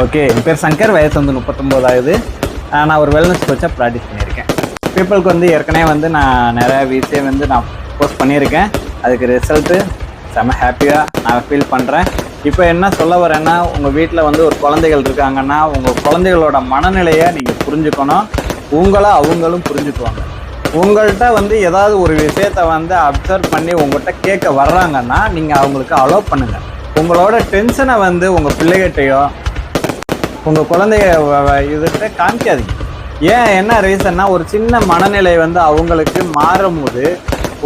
Okay, என் பேர் சங்கர். வயசு வந்து 39 ஆகுது. நான் ஒரு வெல்னஸ் கோச்சாக ப்ராக்டிஸ் பண்ணியிருக்கேன். பீப்புளுக்கு வந்து ஏற்கனவே வந்து நான் நிறையா விஷயம் வந்து நான் போஸ்ட் பண்ணியிருக்கேன். அதுக்கு ரிசல்ட்டு செம்ம ஹாப்பியாக நான் ஃபீல் பண்ணுறேன். இப்போ என்ன சொல்ல வரேன்னா, உங்கள் வீட்டில் வந்து ஒரு குழந்தைகள் இருக்காங்கன்னா, உங்கள் குழந்தைகளோட மனநிலையை நீங்கள் புரிஞ்சுக்கணும். உங்களை அவங்களும் புரிஞ்சுக்குவாங்க. உங்கள்கிட்ட வந்து ஏதாவது ஒரு விஷயத்தை வந்து அப்சர்வ் பண்ணி உங்கள்கிட்ட கேட்க வர்றாங்கன்னா, நீங்கள் அவங்களுக்கு அலோவ் பண்ணுங்கள். உங்களோட டென்ஷனை வந்து உங்கள் பிள்ளைகிட்டையோ உங்கள் குழந்தைய இதுகிட்ட காமிக்காதீங்க. ஏன், என்ன ரீசன்னா, ஒரு சின்ன மனநிலை வந்து அவங்களுக்கு மாறும்போது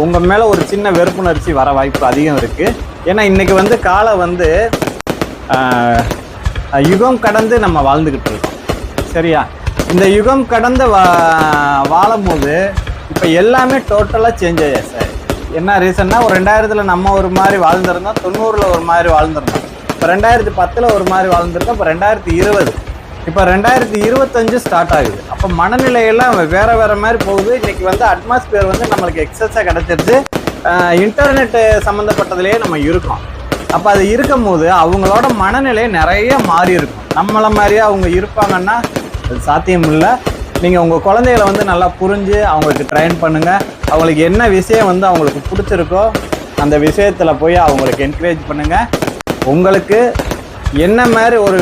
உங்கள் மேலே ஒரு சின்ன வெறுப்புணர்ச்சி வர வாய்ப்பு அதிகம் இருக்குது. ஏன்னா இன்றைக்கி வந்து காலம் வந்து யுகம் கடந்து நம்ம வாழ்ந்துக்கிட்டு இருக்கோம். சரியா? இந்த யுகம் கடந்து வாழும் போது இப்போ எல்லாமே டோட்டலாக சேஞ்ச் ஆகியா சார். என்ன ரீசன்னா, ஒரு 2000 நம்ம ஒரு மாதிரி வாழ்ந்துருந்தோம், 90 ஒரு மாதிரி வாழ்ந்துருந்தோம், இப்போ 2010 ஒரு மாதிரி வாழ்ந்துருக்கோம், இப்போ 2020, இப்போ 2025 ஸ்டார்ட் ஆகுது. அப்போ மனநிலையெல்லாம் வேறு வேறு மாதிரி போகுது. இன்றைக்கி வந்து அட்மாஸ்பியர் வந்து நம்மளுக்கு எக்ஸஸாக கிடச்சிருச்சு. இன்டர்நெட்டு சம்மந்தப்பட்டதுலேயே நம்ம இருக்கோம். அப்போ அது இருக்கும் போது அவங்களோட மனநிலை நிறைய மாறி இருக்கும். நம்மளை மாதிரியே அவங்க இருப்பாங்கன்னா அது சாத்தியம் இல்லை. நீங்கள் உங்கள் குழந்தைகளை வந்து நல்லா புரிஞ்சு அவங்களுக்கு ட்ரெயின் பண்ணுங்கள். அவங்களுக்கு என்ன விஷயம் வந்து அவங்களுக்கு பிடிச்சிருக்கோ அந்த விஷயத்தில் போய் அவங்களுக்கு என்கரேஜ் பண்ணுங்கள். உங்களுக்கு என்ன மாதிரி ஒரு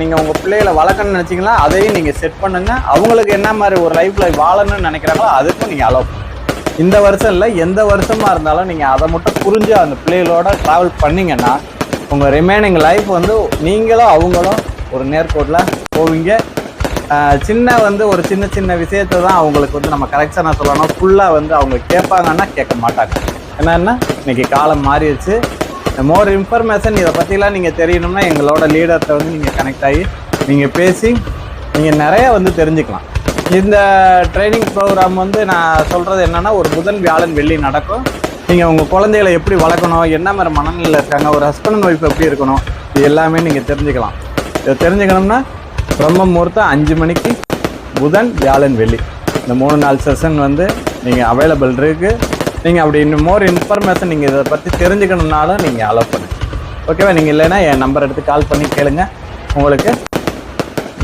நீங்கள் உங்கள் பிள்ளைகளை வளர்க்கணும்னு நினச்சிங்களா அதையும் நீங்கள் செட் பண்ணுங்கள். அவங்களுக்கு என்ன மாதிரி ஒரு லைஃப்பில் வாழணும்னு நினைக்கிறாங்களோ அதுக்கும் நீங்கள் அலோவ் பண்ணுங்கள். இந்த வருஷம் இல்லை, எந்த வருஷமாக இருந்தாலும் நீங்கள் அதை மட்டும் புரிஞ்சு அந்த பிள்ளைகளோட ட்ராவல் பண்ணிங்கன்னா உங்கள் ரிமைனிங் லைஃப் வந்து நீங்களும் அவங்களும் ஒரு நேர்கோட்டில் போவீங்க. ஒரு சின்ன விஷயத்தை தான் அவங்களுக்கு வந்து நம்ம கரெக்ஷனாக சொல்லணும். ஃபுல்லாக வந்து அவங்க கேட்பாங்கன்னா கேட்க மாட்டாங்க. என்னென்னா இன்றைக்கி காலம் மாறிடுச்சு. மோர் இன்ஃபர்மேஷன் இதை பற்றிலாம் நீங்கள் தெரியணும்னா எங்களோட லீடர்கிட்ட வந்து நீங்கள் கனெக்ட் ஆகி நீங்கள் பேசி நீங்கள் நிறையா வந்து தெரிஞ்சுக்கலாம். இந்த ட்ரைனிங் ப்ரோக்ராம் வந்து நான் சொல்கிறது என்னென்னா, ஒரு புதன் வியாழன் வெள்ளி நடக்கும். நீங்கள் உங்கள் குழந்தைகளை எப்படி வளர்க்கணும், என்ன மாதிரி மனநிலையில் இருக்காங்க, ஒரு ஹஸ்பண்ட் அண்ட் ஒய்ஃப் எப்படி இருக்கணும், இது எல்லாமே நீங்கள் தெரிஞ்சுக்கலாம். இதை தெரிஞ்சுக்கணும்னா பிரம்ம முகூர்த்தம் 5 மணிக்கு புதன் வியாழன் வெள்ளி இந்த 3 நாள் செஷன் வந்து நீங்கள் அவைலபிள் இருக்குது. நீங்கள் அப்படி இன்னும் மோர் இன்ஃபர்மேஷன் நீங்கள் இதை பற்றி தெரிஞ்சுக்கணுன்னாலும் நீங்கள் அலோவ் பண்ணுங்கள். ஓகேவா? நீங்கள் இல்லைன்னா என் நம்பர் எடுத்து கால் பண்ணி கேளுங்க. உங்களுக்கு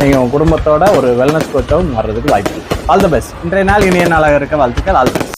நீங்கள் உங்கள் குடும்பத்தோட ஒரு வெல்னஸ் கோச்சாகவும் வர்றதுக்கு வாய்ப்பு இருக்குது. All the best. இன்றைய நாள் இனிய நாளாக இருக்க வாழ்த்துக்கள். All the best.